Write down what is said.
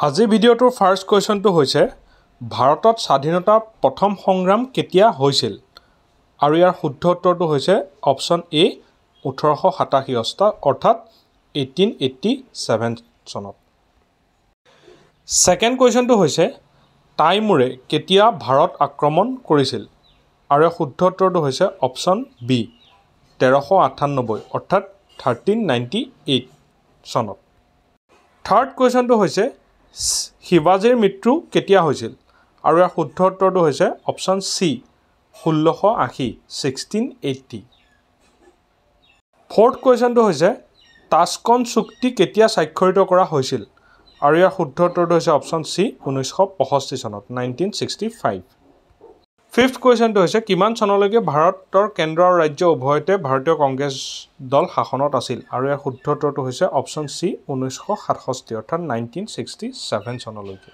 আজি ভিডিঅ'টোৰ ফাৰ্ষ্ট কুৱেশ্যনটো হৈছে ভাৰতত স্বাধীনতা প্ৰথম সংগ্ৰাম কেতিয়া হৈছিল আৰু ইয়াৰ শুদ্ধ উত্তৰটো হৈছে অপশ্যন এ 1887 অৰ্থাৎ 1887 চনত সেকেন্ড কুৱেশ্যনটো হৈছে তাইমুৰে কেতিয়া ভাৰত আক্ৰমণ কৰিছিল আৰু ইয়াৰ শুদ্ধ উত্তৰটো হৈছে অপশ্যন বি 1398 অৰ্থাৎ 1398 চনত থাৰ্ড কুৱেশ্যনটো হৈছে শিৱাজীৰ মৃত্যু কেতিয়া হৈছিল আৰু ইয়াৰ শুদ্ধ উত্তৰটো হৈছে অপশ্যন সি 1680 1680 ফৰ্থ কুৱেশ্যনটো হৈছে তাছকন চুক্তি কেতিয়া স্বাক্ষৰিত কৰা হৈছিল আৰু ইয়াৰ শুদ্ধ উত্তৰটো হৈছে অপশ্যন সি 1965 চনত 1965 ফিফথ কুৱেশ্যনটো হৈছে কিমান চনলৈকে ভাৰতৰ কেন্দ্ৰ আৰু ৰাজ্য উভয়তে ভাৰতীয় কংগ্ৰেছ দল শাসনত আছিল আৰু ইয়াৰ শুদ্ধ উত্তৰটো হৈছে অপশ্যন সি 1967 অৰ্থাৎ 1967 চনলৈকে